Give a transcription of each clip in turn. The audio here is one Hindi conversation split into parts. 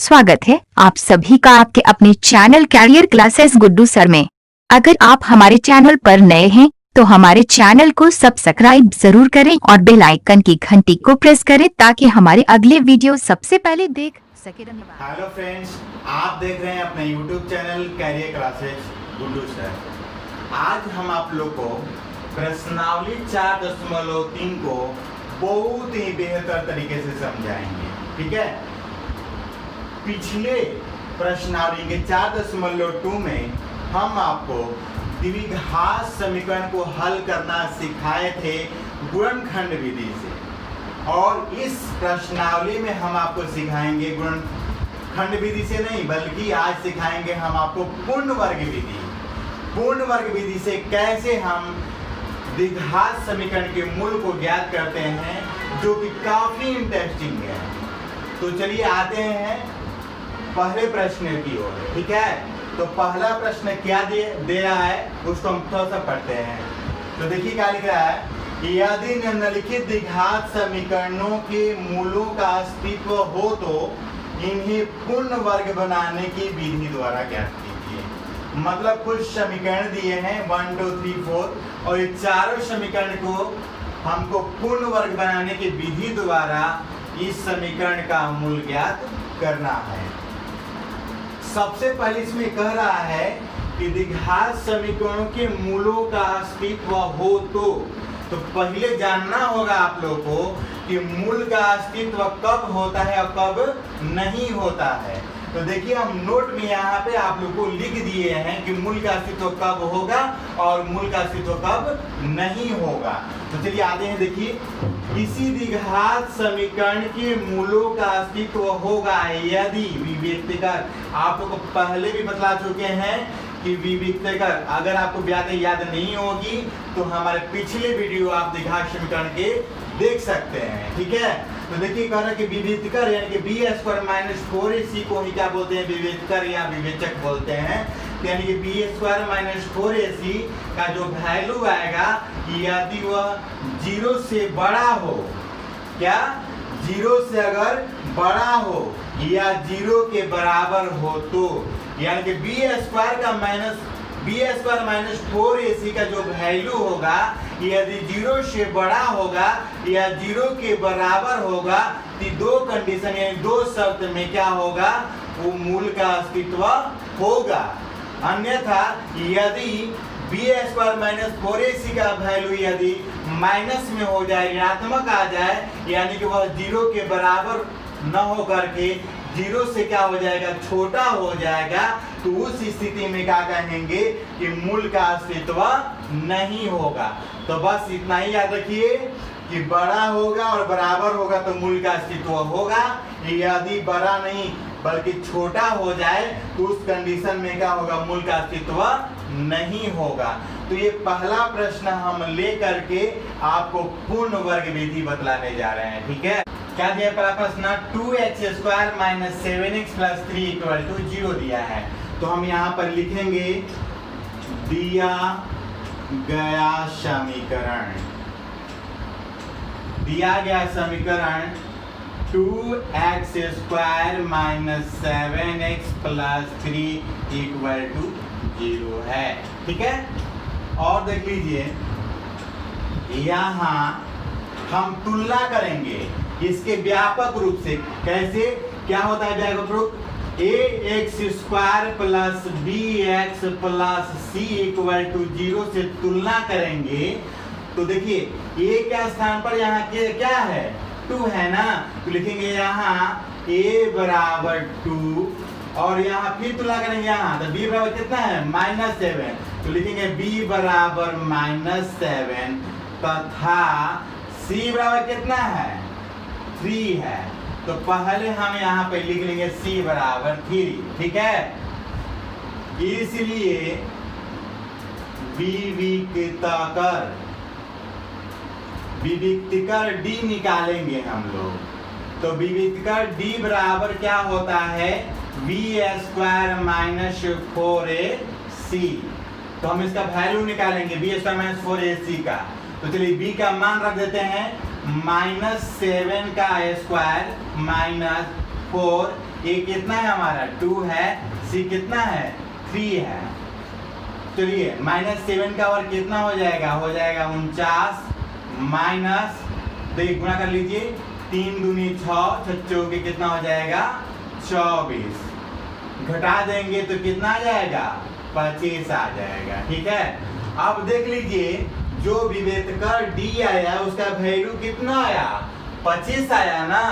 स्वागत है आप सभी का आपके अपने channel career classes Guddu sir में। अगर आप हमारे चैनल पर नए हैं तो हमारे चैनल को सब्सक्राइब जरूर करें और बेल आइकन की घंटी को प्रेस करें ताकि हमारे अगले वीडियो सबसे पहले देख सके। धन्यवाद। हेलो फ्रेंड्स, आप देख रहे हैं अपने YouTube channel career classes Guddu sir. आज हम आप लोग को प्रश्नावली 4.3 को बहुत ही बेहतर तरीके से समझाएंगे। ठीक है, पिछले प्रश्नावली के 4.2 में हम आपको द्विघात समीकरण को हल करना सिखाए थे गुणनखंड विधि से, और इस प्रश्नावली में हम आपको सिखाएंगे गुणनखंड विधि से नहीं बल्कि आज सिखाएंगे हम आपको पूर्ण वर्ग विधि। पूर्ण वर्ग विधि से कैसे हम द्विघात समीकरण के मूल को ज्ञात करते हैं, जो कि काफी इंटरेस्टिंग है। तो चलिए आते हैं पहले प्रश्न की ओर। ठीक है, तो पहला प्रश्न क्या दे रहा है उसको हम थोड़ा सा पढ़ते हैं। तो देखिए क्या लिख रहा है, यदि निम्नलिखित द्विघात समीकरणों के मूलों का अस्तित्व हो तो इन्हें पूर्ण वर्ग बनाने की विधि द्वारा ज्ञात कीजिए। मतलब कुछ समीकरण दिए हैं 1 2 3 4, और ये चारों समीकरण को हमको पूर्ण वर्ग बनाने की विधि द्वारा इस समीकरण का मूल ज्ञात करना है। सबसे पहले इसमें कह रहा है कि द्विघात समीकरणों के मूलों का अस्तित्व हो तो पहले जानना होगा आप लोगों को कि मूल का अस्तित्व कब होता है और कब नहीं होता है। तो देखिए हम नोट में यहाँ पे आप लोग को लिख दिए हैं कि मूल का अस्तित्व कब होगा और मूल का अस्तित्व कब नहीं होगा। तो चलिए आते हैं, देखिए किसी द्विघात समीकरण के मूलों का अस्तित्व होगा यदि विविक्तकर, आप लोग को पहले भी बतला चुके हैं कि विविक्तकर, अगर आपको बातें याद नहीं होगी तो हमारे पिछले वीडियो आप द्विघात समीकरण के देख सकते हैं। ठीक है, तो देखिए कह रहा है कि विविक्तकर यानी कि b² - 4ac को ही क्या बोलते हैं, विविक्तकर या विवेचक बोलते हैं। यानी कि b² - 4ac का जो वैल्यू आएगा यदि वह 0 से बड़ा हो, क्या 0 से अगर बड़ा हो या 0 के बराबर हो तो, यानी कि b² - 4ac का जो वैल्यू होगा यदि 0 से बड़ा होगा या 0 के बराबर होगा तो दो कंडीशन यानी दो शर्त में क्या होगा, वो मूल का अस्तित्व होगा। अन्यथा यदि b² - 4ac का वैल्यू यदि माइनस में हो जाए, ऋणात्मक आ जाए, यानी कि वह 0 के बराबर न हो करके 0 से क्या हो जाएगा, छोटा हो जाएगा, तो उस स्थिति में क्या कहेंगे कि मूल का अस्तित्व नहीं होगा। तो बस इतना ही याद रखिए कि बड़ा होगा और बराबर होगा तो मूल का अस्तित्व होगा, यदि बड़ा नहीं बल्कि छोटा हो जाए तो उस कंडीशन में क्या होगा, मूल का अस्तित्व नहीं होगा। तो ये पहला प्रश्न हम ले करके आपको पूर्ण वर्ग विधि बतलाने जा रहे हैं। ठीक है, क्या दिया पहला प्रश्न, 2x² - 7x + 3 = 0 दिया है। तो हम यहाँ पर लिखेंगे दिया गया समीकरण, दिया गया समीकरण 2x² - 7x + 3 = 0 है। ठीक है, और देख लीजिए यहाँ हम तुलना करेंगे इसके व्यापक रूप से। कैसे, क्या होता है व्यापक रूप, ax² + bx + c = 0 से तुलना करेंगे। तो देखिए a क्या स्थान पर यहाँ के क्या है, 2 है ना, तो लिखेंगे यहाँ a = 2, और यहाँ फिर तुलना करेंगे यहाँ, तो b बराबर कितना है, -7, तो लिखेंगे b बराबर -7 तथा c बराबर कितना है, 3 है। तो पहले हम यहाँ पे लिख लेंगे c बराबर 3। ठीक है, इसलिए विविक्तकर d निकालेंगे हम लोग। तो विविक्तकर d बराबर क्या होता है, b² - 4ac। तो हम इसका वैल्यू निकालेंगे b² - 4ac का। तो चलिए b का मान रख देते हैं -7 का स्क्वायर -4 ए कितना है हमारा 2 है, सी कितना है 3 है। चलिए -7 का वर्ग कितना हो जाएगा 49 माइनस, देखिए गुणा कर लीजिए, 3 दूनी 6, 6 चौके कितना हो जाएगा 24, घटा देंगे तो कितना आ जाएगा 25 आ जाएगा। ठीक है, अब देख लीजिए जो विभेदकर डी आया उसका वैल्यू कितना आया 25 आया ना,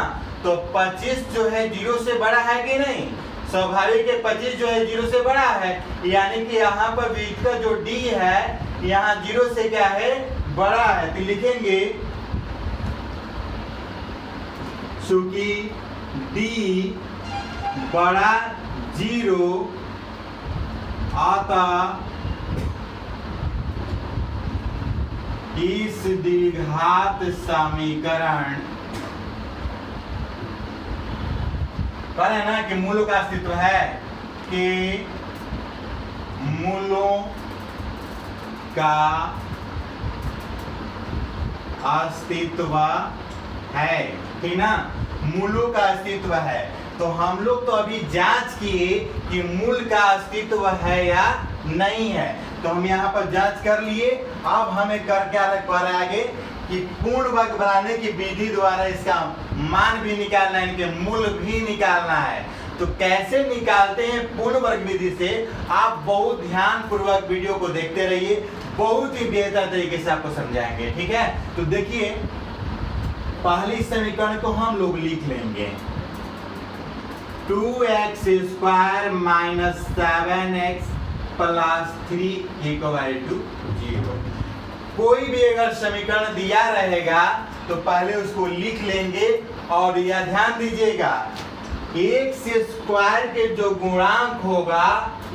तो 25 जो है 0 से बड़ा है कि नहीं, स्वाभाविक है 25 जो है 0 से बड़ा है, यानी कि यहाँ पर विभेदकर जो डी है यहाँ 0 से क्या है बड़ा है, तो लिखेंगे चूंकि डी बड़ा 0 अतः इस द्विघात समीकरण पर है ना कि मूलों का अस्तित्व है, कि मूलों का अस्तित्व है, ठीक ना, मूलों का अस्तित्व है। तो हम लोग तो अभी जांच किए कि मूल का अस्तित्व है या नहीं है, तो हम यहाँ पर जांच कर लिए। अब हमें कर क्या रखा है आगे कि पूर्ण वर्ग बनाने की विधि द्वारा इसका मान भी निकालना है, इनके मूल भी निकालना है। तो कैसे निकालते हैं पूर्ण वर्ग विधि से, आप बहुत ध्यान पूर्वक वीडियो को देखते रहिए, बहुत ही बेहतर तरीके से आपको समझाएंगे। ठीक है, तो देखिए पहली समीकरण को हम लोग लिख लेंगे 2x² minus 7x plus 3 equal to 0। कोई भी अगर समीकरण दिया रहेगा तो पहले उसको लिख लेंगे, और यह ध्यान दीजिएगा x² के जो गुणांक होगा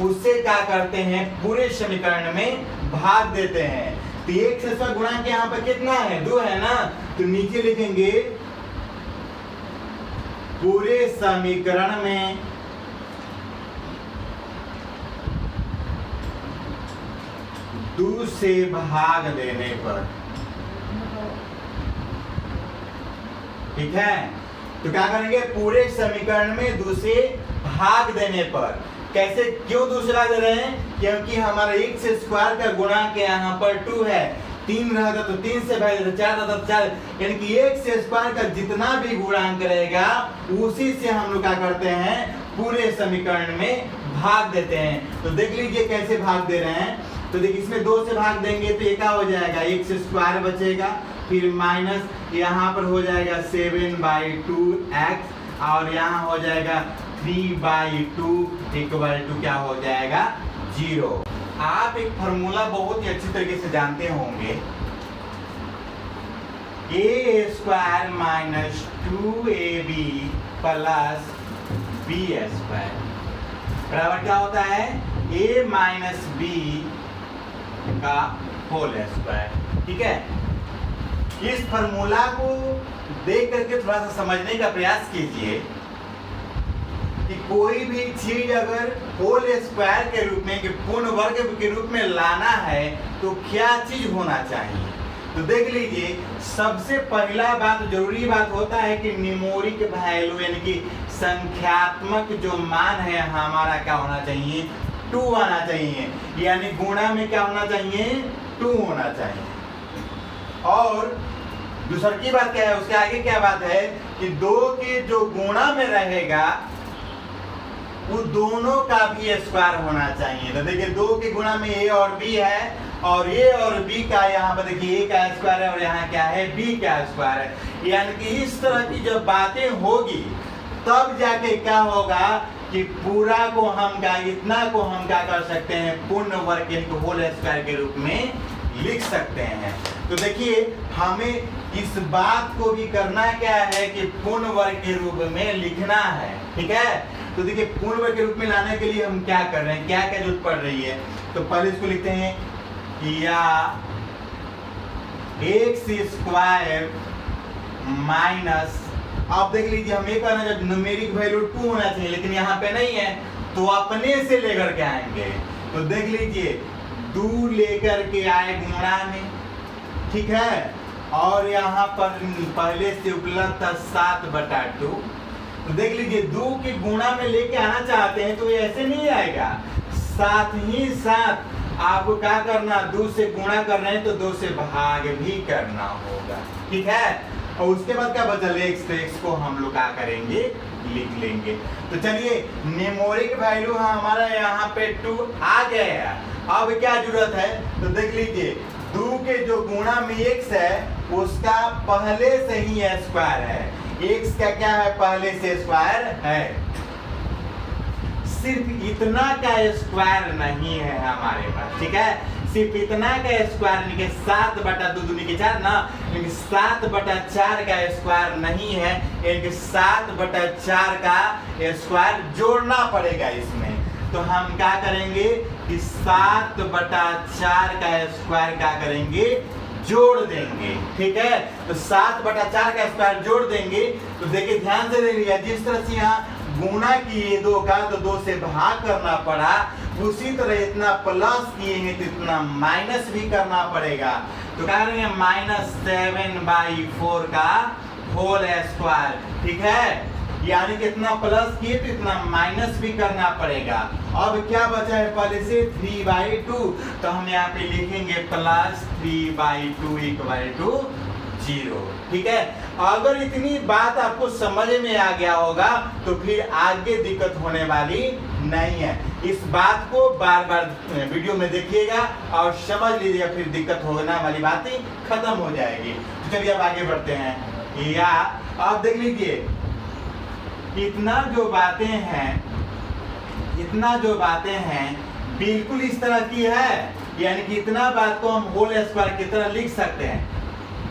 उससे क्या करते हैं पूरे समीकरण में भाग देते हैं। तो x² गुणांक यहाँ पर कितना है 2 है ना, तो नीचे लिखेंगे पूरे समीकरण में दो से भाग देने पर, ठीक है, तो क्या करेंगे पूरे समीकरण में 2 से भाग देने पर। कैसे, क्यों 2 से भाग दे रहे हैं, क्योंकि हमारा x² का गुणांक यहाँ पर 2 है, 3 रहता तो 3 से भाग देते, 4 रहता तो 4, यानी कि x² का जितना भी गुणांक रहेगा उसी से हम लोग क्या करते हैं पूरे समीकरण में भाग देते हैं। तो देख लीजिए कैसे भाग दे रहे हैं, तो देखिए इसमें 2 से भाग देंगे तो ये क्या हो जाएगा x² बचेगा, फिर माइनस यहाँ पर हो जाएगा 7/2x, और यहाँ हो जाएगा 3/2 इक्वल टू क्या हो जाएगा 0। आप एक फॉर्मूला बहुत ही अच्छी तरीके से जानते होंगे, a² minus 2ab plus b² बराबर क्या होता है a माइनस b का होल स्क्वायर। ठीक है, इस फॉर्मूला को देख करके थोड़ा सा समझने का प्रयास कीजिए कि कोई भी चीज अगर होल स्क्वायर के रूप में, कि पूर्ण वर्ग के रूप में लाना है तो क्या चीज होना चाहिए। तो देख लीजिए सबसे पहला बात, जरूरी बात होता है कि न्यूमेरिक वैल्यू यानी कि संख्यात्मक जो मान है हमारा क्या होना चाहिए 2 आना चाहिए, यानी गुणा में क्या होना चाहिए 2 होना चाहिए। और दूसरी की बात क्या है, उसके आगे क्या बात है कि 2 के जो गुणा में रहेगा वो दोनों का भी स्क्वायर होना चाहिए। तो देखिए 2 के गुणा में a और b है, और a और b का यहाँ पर देखिए a का स्क्वायर है और यहाँ क्या है b का स्क्वायर है, यानी कि इस तरह की जब बातें होगी तब जाके क्या होगा कि पूरा को हम क्या, इतना को हम क्या कर सकते हैं पूर्ण वर्ग यानी होल स्क्वायर के रूप में लिख सकते हैं। तो देखिए हमें इस बात को भी करना क्या है कि पूर्ण वर्ग के रूप में लिखना है। ठीक है, तो देखिए पूर्ण वर्ग के रूप में लाने के लिए हम क्या कर रहे हैं, क्या क्या जरूरत पड़ रही है। तो पहले इसको लिखते हैं या x² माइनस, आप देख लीजिए हम ये करना जब न्यूमेरिक वैल्यू 2 होना चाहिए, लेकिन यहाँ पे नहीं है तो अपने से लेकर के आएंगे। तो देख लीजिए 2 लेकर के आए गुणा में, ठीक है, और यहाँ पर पहले से उपलब्ध था 7/2, तो देख लीजिए 2 के गुणा में लेके आना चाहते हैं तो ये ऐसे नहीं आएगा, साथ ही साथ आपको क्या करना, 2 से गुणा कर रहे हैं तो 2 से भाग भी करना होगा, ठीक है। और उसके बाद क्या बचा x, तो x को हम लोग क्या करेंगे, लिख लेंगे। तो चलिए न्यूमेरिक वैल्यू हमारा यहाँ पे 2 आ गया। अब क्या जरूरत है, तो देख लीजिए 2 के जो गुणा में x है उसका पहले से ही स्क्वायर है, x का क्या है, पहले से स्क्वायर है। सिर्फ इतना का स्क्वायर नहीं है हमारे पास, ठीक है, सिर्फ इतना का स्क्वायर नहीं, 7/2 दूनी के 4 ना, लेकिन 7/4 का स्क्वायर नहीं है, यानी 7/4 का स्क्वायर जोड़ना पड़ेगा इसमें। तो हम क्या करेंगे कि 7/4 का स्क्वायर क्या करेंगे, जोड़ देंगे, ठीक है। तो 7/4 का स्क्वायर जोड़ देंगे। तो देखिए ध्यान से देखिए, जिस तरह से यहाँ गुणा किए 2 का तो 2 से भाग करना पड़ा, उसी तरह इतना प्लस किए हैं तो इतना माइनस भी करना पड़ेगा। तो क्या करेंगे, -7/4 का होल स्क्वायर, ठीक है, यानी कि इतना प्लस किए तो इतना माइनस भी करना पड़ेगा। अब क्या बचा है, पहले से 3/2, तो हम यहाँ पे लिखेंगे +3/2 = 0, ठीक है। अगर इतनी बात आपको समझ में आ गया होगा तो फिर आगे दिक्कत होने वाली नहीं है। इस बात को बार बार वीडियो में देखिएगा और समझ लीजिएगा, फिर दिक्कत होने वाली बातें खत्म हो जाएगी। तो चलिए अब आगे बढ़ते हैं। या आप देख लीजिए इतना जो बातें हैं बिल्कुल इस तरह की है, यानी कि इतना बात को हम होल स्क्वायर की तरह लिख सकते हैं।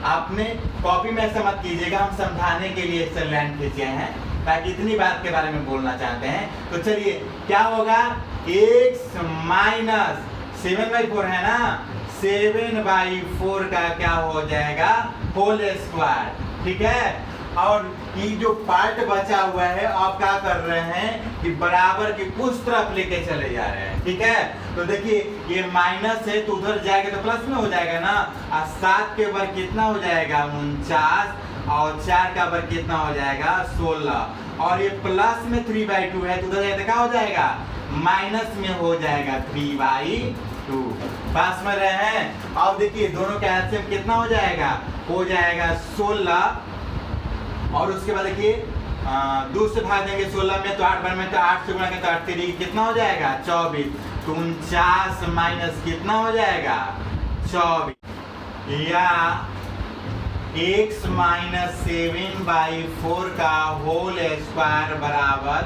आपने कॉपी में ऐसा मत कीजिएगा, हम समझाने के लिए एक्स्ट्रा लाइन खींचे हैं ताकि इतनी बात के बारे में बोलना चाहते हैं। तो चलिए क्या होगा, x - 7/4 है ना, 7/4 का क्या हो जाएगा, होल स्क्वायर, ठीक है। और ये जो पार्ट बचा हुआ है आप क्या कर रहे हैं कि बराबर की उस तरफ लेके चले जा रहे हैं, ठीक है। तो देखिए ये माइनस है तो उधर जाएगा तो प्लस में हो जाएगा ना, और 7 के वर्ग कितना हो जाएगा, 49, और 4 का वर्ग कितना हो जाएगा, 16, और ये प्लस में 3/2 है तो उधर जाएगा क्या हो जाएगा, माइनस में हो जाएगा 3/2। पास में रहे हैं। अब देखिए दोनों का एलसीएम कितना हो जाएगा, 16, और उसके बाद देखिए 2 से भाग देंगे 16 में तो 8 बार में तो 8 से गुणा करें तो 8 3 कितना हो जाएगा, 24, तो 49 माइनस कितना हो जाएगा, 24। या x - 7/4 का होल स्क्वायर बराबर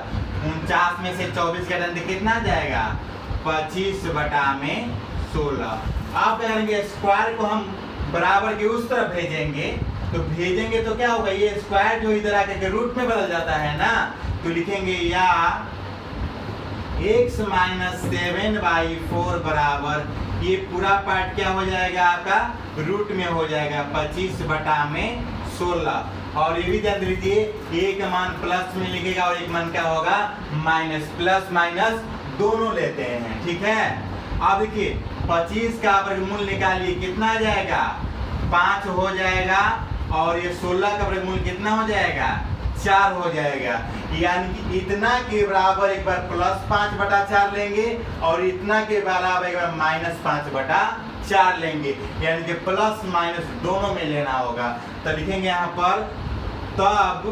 49 में से 24 का डंडे कितना आ जाएगा, 25/16। आप क्या करेंगे, स्क्वायर को हम बराबर के उस तरफ भेजेंगे, तो क्या होगा, ये स्क्वायर जो इधर आके के रूट में बदल जाता है ना, तो लिखेंगे या x - 7/4 बराबर, ये पूरा पार्ट क्या हो जाएगा आपका, रूट में हो जाएगा 25/16। और ये भी ध्यान लीजिए, एक मान प्लस में लिखेगा और एक मान क्या होगा, माइनस, प्लस माइनस दोनों लेते हैं, ठीक है। अब देखिए 25 का वर्गमूल निकालिए, कितना आ जाएगा, 5 हो जाएगा, और ये 16 का वर्गमूल कितना हो जाएगा, 4 हो जाएगा। यानी कि इतना के बराबर एक बार +5/4 लेंगे और इतना के बराबर एक बार -5/4 लेंगे, यानी कि प्लस माइनस दोनों में लेना होगा। तो लिखेंगे यहाँ पर, तब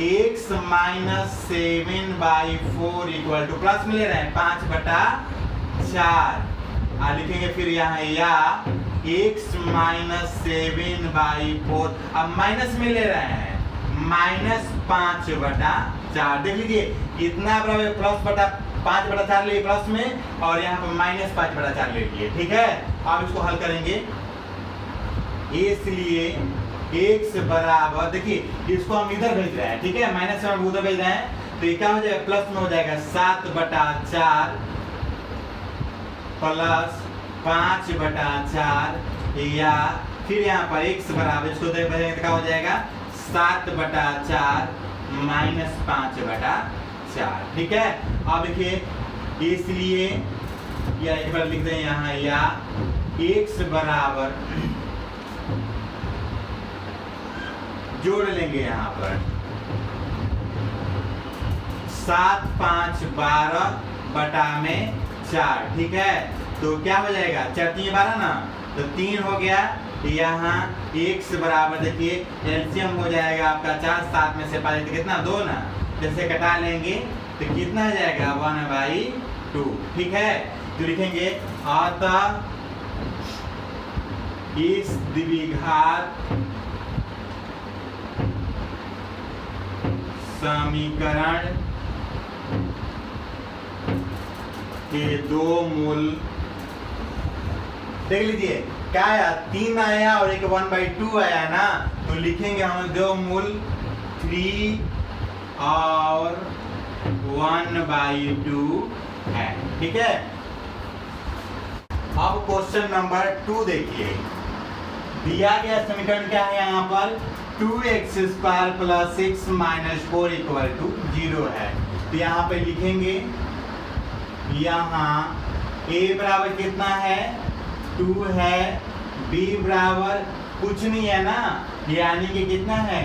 x - 7/4 = प्लस में ले रहे हैं 5/4, लिखेंगे फिर यहाँ या x - 7/4, अब माइनस में ले रहे हैं -5/4। देख लीजिए इतना बराबर +5/4 लिए प्लस में, और यहाँ पर -5/4 ले लिए, ठीक है। अब इसको हल करेंगे, इसलिए x बराबर, देखिए इसको हम इधर भेज रहे हैं, ठीक है, माइनस से हम उधर भेज रहे हैं, तो ये क्या हो जाएगा, प्लस में हो जाएगा 7/4 प्लस 5/4, या फिर यहाँ पर x बराबर, इसको देख तो क्या हो जाएगा, 7/4 माइनस 5/4, ठीक है। अब देखिए इसलिए या एक बार लिख दें यहाँ, या x बराबर, जोड़ लेंगे यहाँ पर 7 5 12 बटा में 4, ठीक है। तो क्या हो जाएगा, 4 3 12 ना, तो 3 हो गया। यहाँ x बराबर देखिए एलसीएम हो जाएगा आपका 4, 7 में से 5 तो कितना 2 ना, जैसे घटा लेंगे तो कितना हो जाएगा 1/2, ठीक है। तो लिखेंगे अतः इस द्विघात समीकरण के दो मूल, देख लीजिए क्या आया, 3 आया और एक 1/2 आया ना, तो लिखेंगे हम दो मूल 3 और 1/2 है, ठीक है। अब क्वेश्चन नंबर 2 देखिए, दिया गया समीकरण क्या है यहाँ पर 2x² + 6 - 4 = 0 है। तो यहाँ पे लिखेंगे, यहाँ a बराबर कितना है 2 है, b बराबर कुछ नहीं है ना, यानी कि कितना है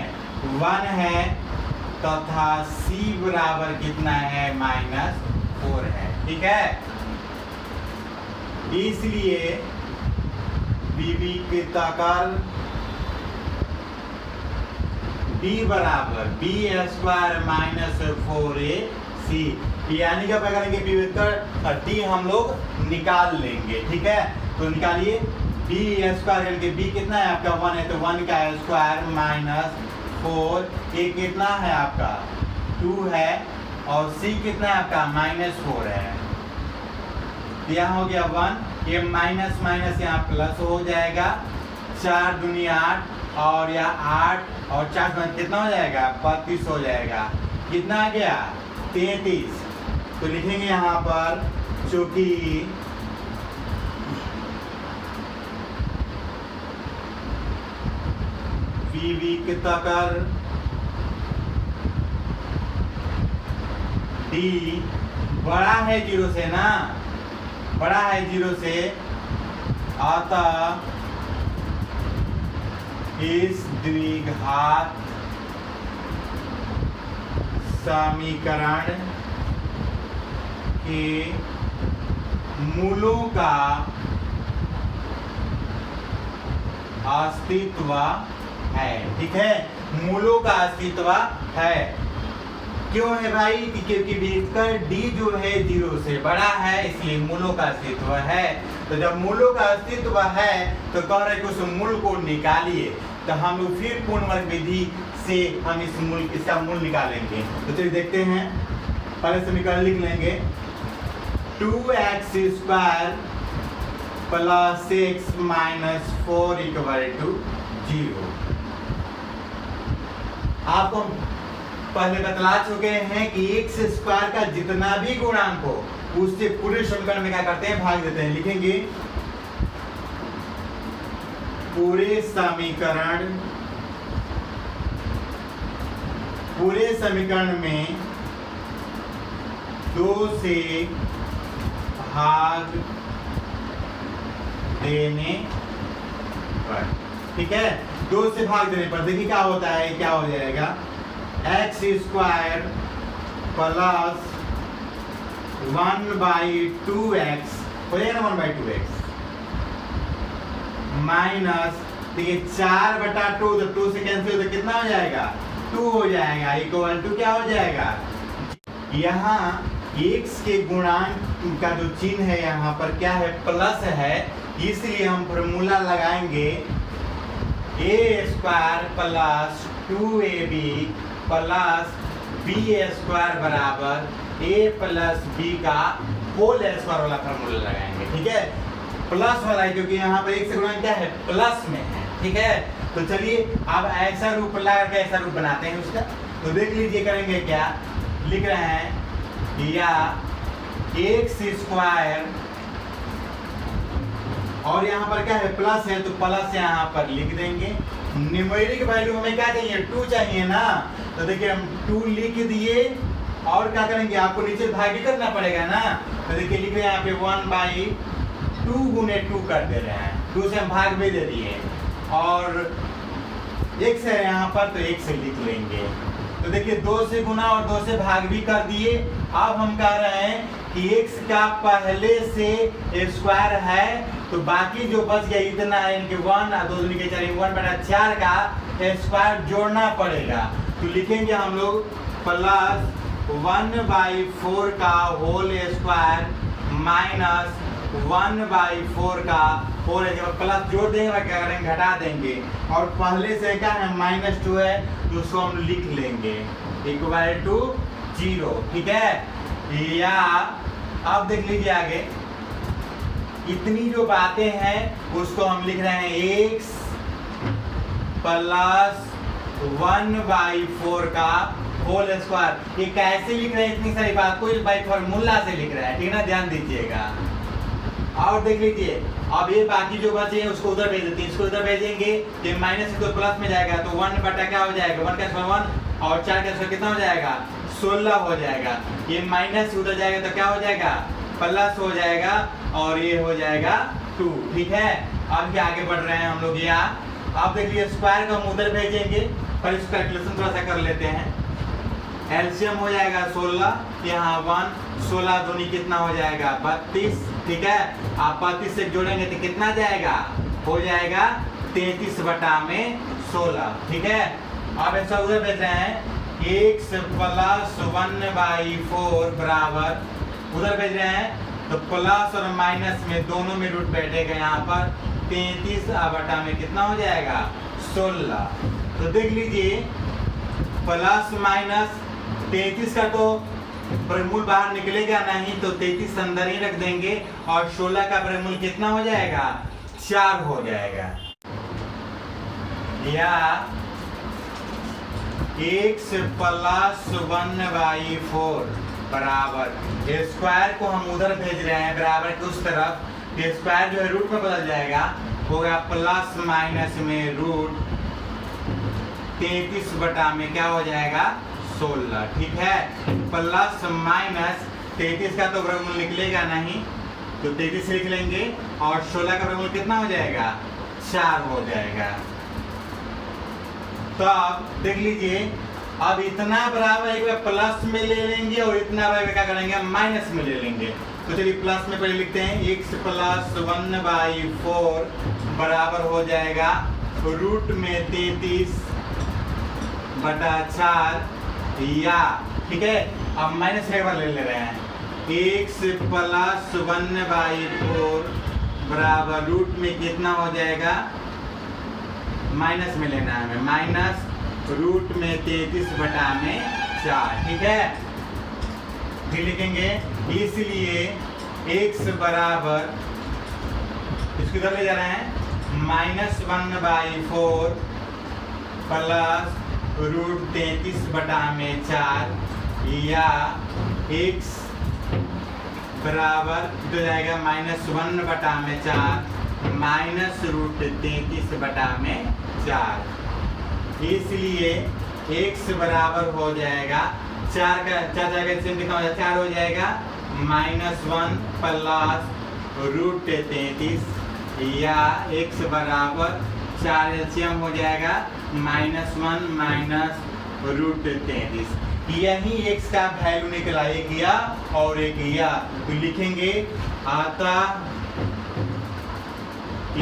1 है, तथा c बराबर कितना है -4 है, ठीक है। इसलिए विविक्ताकार b बराबर b² - 4ac, यानी कि क्या करेंगे विविक्तर t हम लोग निकाल लेंगे, ठीक है। तो निकालिए b² यानी कि b कितना है आपका 1 है, तो 1 का स्क्वायर -4, a कितना है आपका 2 है, और c कितना है आपका -4 है। तो यहाँ हो गया 1, ये माइनस माइनस यहाँ प्लस हो जाएगा, 4 दूनी 8 और यहाँ 8 और 4 कितना हो जाएगा 32 हो जाएगा, कितना आ गया 33। तो लिखेंगे यहाँ पर चूंकि विविक्ताकार d बड़ा है 0 से ना, बड़ा है 0 से, अतः इस द्विघात समीकरण के मूलों का अस्तित्व है, ठीक है। मूलों का अस्तित्व है, क्यों है भाई, क्योंकि विविक्तर d जो है 0 से बड़ा है, इसलिए मूलों का अस्तित्व है। तो जब मूलों का अस्तित्व है तो कह रहे कि उस मूल को निकालिए, तो हम लोग फिर पूर्ण वर्ग विधि से हम इसका मूल निकालेंगे। तो चलिए देखते हैं, पहले समीकरण लिख लेंगे 2x² + 6 - 4 = 0। आपको पहले बतला चुके हैं कि x² का जितना भी गुणांक हो उससे पूरे समीकरण में क्या करते हैं, भाग देते हैं। लिखेंगे पूरे समीकरण में 2 से भाग देने पर, ठीक है, 2 से भाग देने पर देखिए क्या होता है, क्या हो जाएगा x² + 1/2x हो जाएगा ना, 1/2x माइनस, देखिए 4/2, तो 2 से कैंसिल हो तो कितना हो जाएगा 2 हो जाएगा, इक्वल टू क्या हो जाएगा, यहाँ x के गुणांक का जो चिन्ह है यहाँ पर क्या है प्लस है, इसलिए हम फॉर्मूला लगाएंगे a² + 2ab + b² बराबर a + b का होल स्क्वायर वाला फॉर्मूला लगाएंगे, ठीक है। प्लस वाला है क्योंकि यहाँ पर एक से गुणा क्या है प्लस में है, ठीक है। तो चलिए अब ऐसा रूप लगा के ऐसा रूप बनाते हैं उसका। तो देख लीजिए करेंगे क्या, लिख रहे हैं या x² और यहाँ पर क्या है प्लस है, तो प्लस यहाँ पर लिख देंगे। न्यूमेरिक वैल्यू हमें क्या चाहिए 2 चाहिए ना, तो देखिए हम 2 लिख दिए और क्या करेंगे आपको नीचे भागी करना पड़ेगा ना, तो देखिए लिख रहे हैं यहाँ पे 1/2 गुने 2 कर दे रहे हैं, 2 से हम भाग भी दे दिए और x है यहाँ पर तो x से लिख लेंगे, तो देखिए 2 से गुना और 2 से भाग भी कर दिए। अब हम कह रहे हैं कि x का पहले से स्क्वायर है तो बाकी जो बच गया इतना है, इनके 1 2 दूनी के 4 1/4 का स्क्वायर जोड़ना पड़ेगा। तो लिखेंगे हम लोग प्लस 1/4 का होल स्क्वायर माइनस 1/4 का होल स्क्वायर, प्लस जोड़ देंगे क्या करेंगे, घटा देंगे। और पहले से क्या है -2 है तो उसको हम लिख लेंगे इक्वल टू 0। ठीक है। या अब देख लीजिए आगे इतनी जो बातें हैं उसको हम लिख रहे हैं x प्लस 1/4 का होल स्क्वायर। ये कैसे लिख रहे हैं इतनी सारी बात को, बाई फॉर्मूला से लिख रहा है। ठीक है ना, ध्यान दीजिएगा। और देख लीजिए अब ये बाकी जो बचे हैं उसको उधर भेज देते हैं, इसको उधर भेजेंगे ये माइनस तो प्लस में जाएगा तो 1 बटा क्या हो जाएगा 1 का स्क्वायर 1 और 4 का स्क्वायर कितना हो जाएगा 16 हो जाएगा। ये माइनस उधर जाएगा तो क्या हो जाएगा प्लस हो जाएगा और ये हो जाएगा 2। ठीक है। अब क्या आगे बढ़ रहे हैं हम लोग यहाँ। अब देखिए स्क्वायर को हम उधर भेजेंगे पर इसको कैलकुलेशन थोड़ा सा कर लेते हैं। एलसीएम हो जाएगा 16, यहाँ 1 16 दूनी कितना हो जाएगा 32। ठीक है। आप 32 से जोड़ेंगे तो कितना जाएगा हो जाएगा 33/16। ठीक है। अब ऐसा उधर भेज रहे हैं x प्लस 1/4 बराबर उधर भेज रहे हैं तो प्लस और माइनस में दोनों में रूट बैठेगा यहाँ पर 33 में कितना हो जाएगा 16। तो देख लीजिए प्लस माइनस 33 का तो वर्गमूल बाहर निकलेगा नहीं तो 33 अंदर ही रख देंगे और 16 का वर्गमूल कितना हो जाएगा 4 हो जाएगा। या x प्लस 1/4 बराबर स्क्वायर को हम उधर भेज रहे हैं बराबर के उस तरफ, स्क्वायर जो है रूट में बदल जाएगा होगा प्लस माइनस में रूट 33 में क्या हो जाएगा 16। ठीक है। प्लस माइनस 33 का तो वर्गमूल निकलेगा नहीं तो 33 लिख लेंगे और 16 का वर्गमूल कितना हो जाएगा 4 हो जाएगा। तो अब देख लीजिए अब इतना बराबर एक बार प्लस में ले लेंगे और इतना बराबर क्या करेंगे माइनस में ले लेंगे। तो चलिए प्लस में पहले लिखते हैं x प्लस 1/4 बराबर हो जाएगा रूट में 33/4 या। ठीक है। अब माइनस एक बार ले रहे हैं x प्लस 1/4 बराबर रूट में कितना हो जाएगा माइनस में लेना है हमें माइनस रूट में 33/4। ठीक है। फिर लिखेंगे इसलिए x बराबर इसको इधर ले जा रहे हैं -1/4 प्लस रूट 33/4 या x बराबर हो जाएगा -1/4 माइनस रूट 33/4। इसलिए x बराबर हो जाएगा 4 का 4 जाएगा कितना हो जाएगा 4 हो जाएगा -1 प्लस रूट 33 या x बराबर 4 एलसीएम हो जाएगा -1 माइनस रूट 33। यही x का वैल्यू निकला एक या और एक या। तो लिखेंगे अतः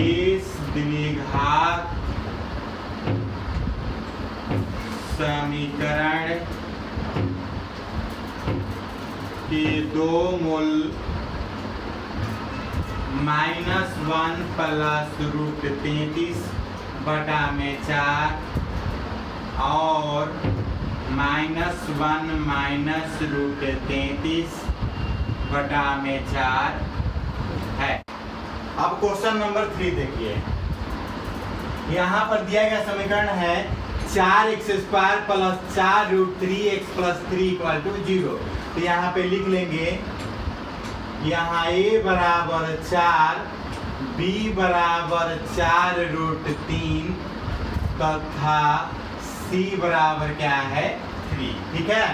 इस द्विघात समीकरण के दो मूल -1 प्लस रूट 33/4 और -1 माइनस रूट 33/4 है। अब क्वेश्चन नंबर 3 देखिए। यहाँ पर दिया गया समीकरण है 4x² plus 4 root 3x plus 3 equal to 0। तो यहाँ पे लिख लेंगे यहाँ a बराबर 4 b बराबर 4 रूट 3 तथा c बराबर क्या है 3। ठीक है।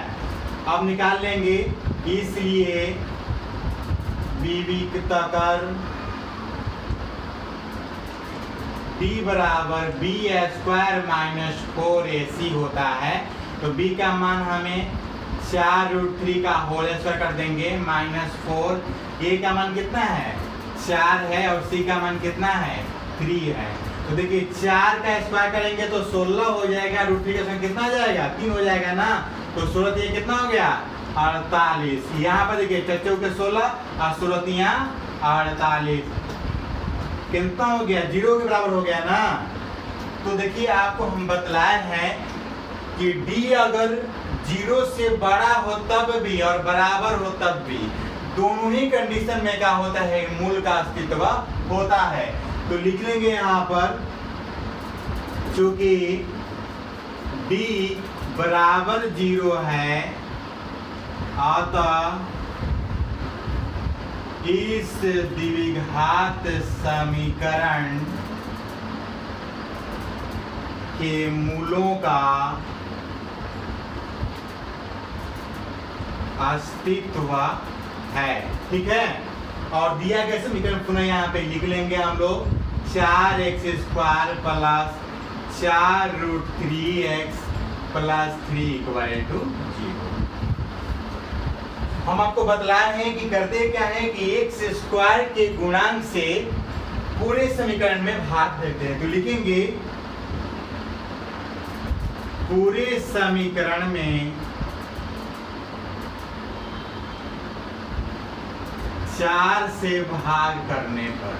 अब निकाल लेंगे इसलिए b तकर b बराबर b² माइनस 4ac होता है। तो b का मान हमें 4√3 का होल स्क्वायर कर देंगे -4। a का मान कितना है 4 है और c का मान कितना है 3 है। तो देखिए 4 का स्क्वायर करेंगे तो 16 हो जाएगा, √3 का स्क्वायर कितना हो जाएगा 3 हो जाएगा ना। तो 16 ये कितना हो गया 48। यहाँ पर देखिए 4 के 16 और 16 48 कितना हो गया 0 के बराबर हो गया ना। तो देखिए आपको हम बतलाए हैं कि d अगर 0 से बड़ा हो तब भी और बराबर हो तब भी, दोनों ही कंडीशन में क्या होता है मूल का अस्तित्व होता है। तो लिख लेंगे यहाँ पर चूंकि d बराबर 0 है अतः इस द्विघात समीकरण के मूलों का अस्तित्व है। ठीक है, और दिया गया समीकरण पुनः यहाँ पे लिख लेंगे हम लोग 4x² प्लस 4√3x प्लस 3 = 0। हम आपको बतलाए हैं कि करते क्या है कि x² के गुणांक से पूरे समीकरण में भाग देते हैं। तो लिखेंगे पूरे समीकरण में 4 से भाग करने पर,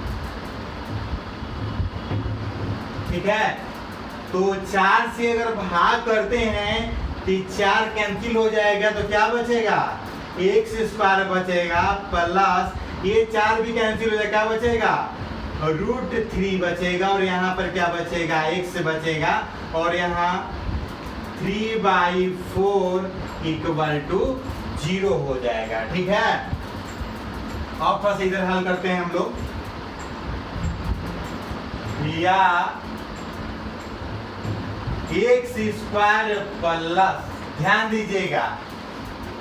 ठीक है, तो 4 से अगर भाग करते हैं तो 4 कैंसिल हो जाएगा तो क्या बचेगा x² बचेगा प्लस ये 4 भी कैंसिल हो जाएगा, क्या बचेगा √3 बचेगा और यहाँ पर क्या बचेगा x बचेगा और यहाँ 3/4 = 0 हो जाएगा। ठीक है, अब फर्स्ट इधर हल करते हैं हम लोग। या x² प्लस, ध्यान दीजिएगा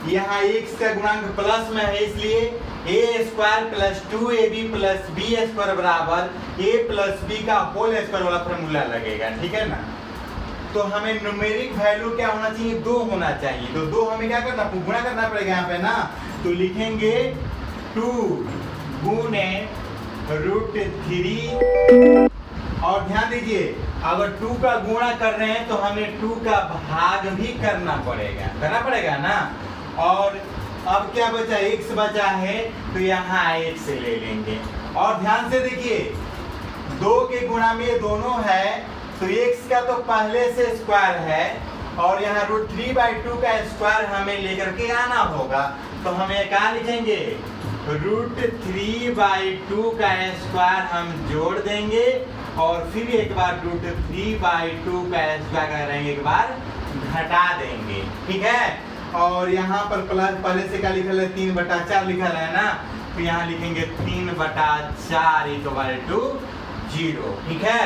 यहाँ x का गुणांक प्लस में है इसलिए a² plus 2ab plus b² बराबर a प्लस b का होल स्क्वायर वाला फॉर्मूला लगेगा। ठीक है ना। तो हमें न्यूमेरिक वैल्यू क्या होना चाहिए 2 होना चाहिए। तो 2 हमें क्या करना गुणा करना पड़ेगा यहाँ पे ना। तो लिखेंगे 2 गुणे √3 और ध्यान दीजिए अगर 2 का गुणा कर रहे हैं तो हमें 2 का भाग भी करना पड़ेगा ना। और अब क्या बचा x बचा है तो यहाँ x ले लेंगे और ध्यान से देखिए 2 के गुणा में ये दोनों है तो x का तो पहले से स्क्वायर है और यहाँ √3/2 का स्क्वायर हमें लेकर के आना होगा। तो हमें क्या लिखेंगे √3/2 का स्क्वायर हम जोड़ देंगे और फिर एक बार √3/2 का स्क्वायर करेंगे, एक बार घटा देंगे। ठीक है, और यहाँ पर प्लस पहले से क्या लिखा है 3/4 लिखा है ना, तो यहाँ लिखेंगे 3/4 = 0। ठीक है,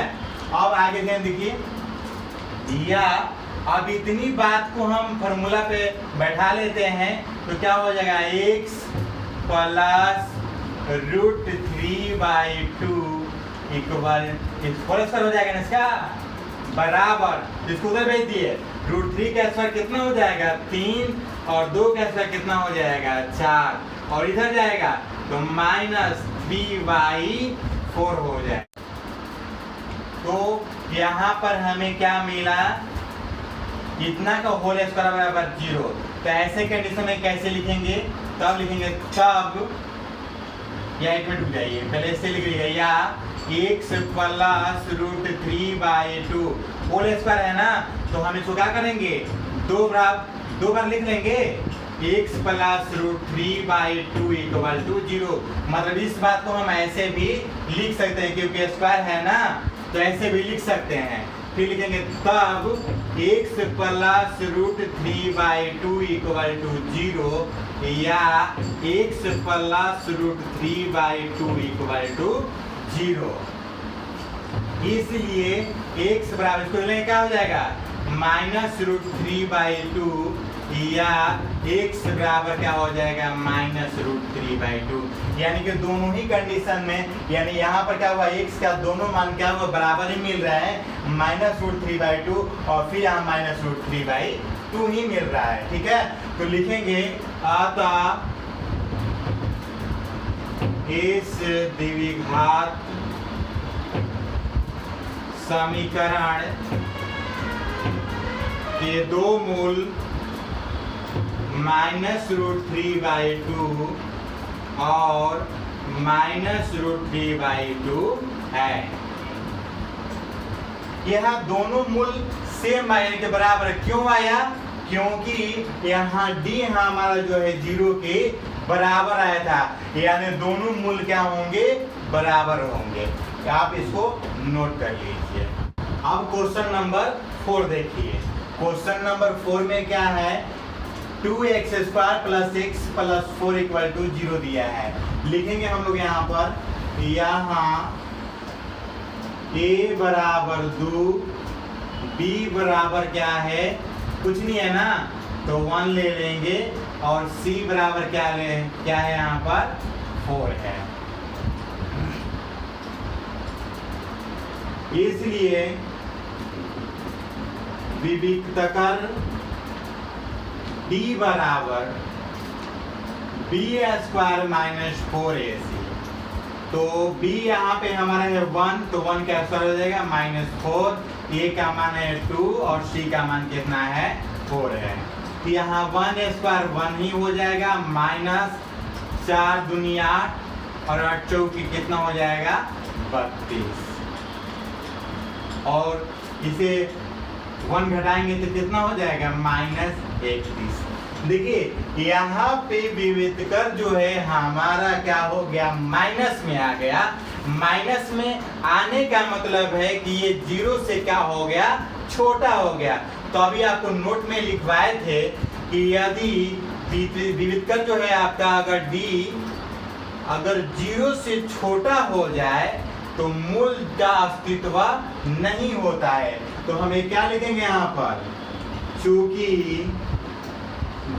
अब आगे ध्यान देखिए या अब इतनी बात को हम फॉर्मूला पे बैठा लेते हैं तो क्या हो जाएगा x प्लस √3/2 होल स्क्वायर हो जाएगा ना इसका बराबर, इसको उधर भेज दिए √3 का स्क्वायर कितना हो जाएगा 3 और 2 का स्क्वायर कितना हो जाएगा 4 और इधर जाएगा तो -3/4 हो जाएगा। तो यहाँ पर हमें क्या मिला इतना का होल स्क्वायर बराबर 0। तो ऐसे कंडीशन में कैसे लिखेंगे तब लिखेंगे तब या एक मिनट रुक जाइए पहले ऐसे लिख लीजिएगा या x प्लस √3/2 होल स्क्वायर है ना। तो हम इसको क्या करेंगे 2 बार लिख लेंगे x प्लस √3/2 = 0। मतलब इस बात को हम ऐसे भी लिख सकते हैं क्योंकि स्क्वायर है ना, तो ऐसे भी लिख सकते हैं। फिर लिखेंगे तब x प्लस √3/2 = 0 या x प्लस √3/2 = 0। इसलिए x बराबर इसको लेंगे क्या हो जाएगा -√3/2 या x बराबर क्या हो जाएगा -√3/2। यानी कि दोनों ही कंडीशन में यानी यहाँ पर क्या हुआ x का दोनों मान क्या हुआ बराबर ही मिल रहा है -√3/2 और फिर यहाँ -√3/2। 2 ही मिल रहा है। ठीक है, तो लिखेंगे अतः इस द्विघात समीकरण के दो मूल -√3/2 और -√3/2 है। यह दोनों मूल सेम मायने के बराबर है। क्यों आया? क्योंकि यहाँ d हमारा जो है 0 के बराबर आया था, यानी दोनों मूल क्या होंगे? बराबर होंगे। आप इसको नोट कर लीजिए। अब क्वेश्चन नंबर 4 देखिए। क्वेश्चन नंबर 4 में क्या है? 2x² + x + 4 = 0 दिया है। लिखेंगे हम लोग यहाँ पर, यहाँ a बराबर 2, b बराबर क्या है? कुछ नहीं है ना, तो 1 ले लेंगे, और c बराबर क्या है यहाँ पर? 4 है। इसलिए विविक्तकर d बराबर b² - 4ac। तो b यहाँ पे हमारा है 1, तो 1 कैंसिल हो जाएगा, -4, a का मान है 2 और c का मान कितना है? 4 है। तो यहाँ 1² 1 ही हो जाएगा, -4 दूनी 8 और 8 चौकी कितना हो जाएगा? 32। और इसे 1 घटाएंगे तो कितना हो जाएगा? -31। देखिए यहाँ पे विविधकर जो है हमारा क्या हो गया? माइनस में आ गया। माइनस में आने का मतलब है कि ये 0 से क्या हो गया? छोटा हो गया। तो अभी आपको नोट में लिखवाए थे कि यदि विविधकर जो है आपका अगर 0 से छोटा हो जाए तो मूल का अस्तित्व नहीं होता है। तो हमें क्या लिखेंगे यहाँ पर? चूंकि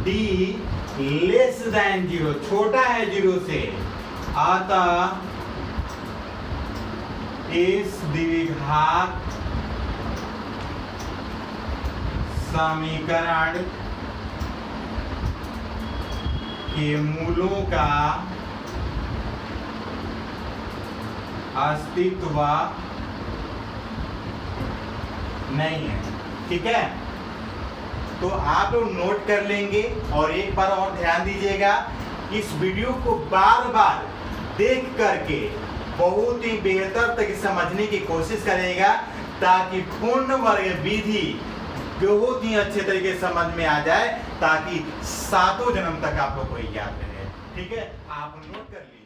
d <0 छोटा है 0 से, अतः इस द्विघात समीकरण के मूलों का अस्तित्व नहीं है। ठीक है, तो आप लोग नोट कर लेंगे। और एक बार और ध्यान दीजिएगा, इस वीडियो को बार बार देख करके बहुत ही बेहतर तक समझने की कोशिश करेगा, ताकि पूर्ण वर्ग विधि बहुत ही अच्छे तरीके से समझ में आ जाए, ताकि 7 जन्म तक आप लोग को याद रहे। ठीक है, आप नोट कर लीजिए।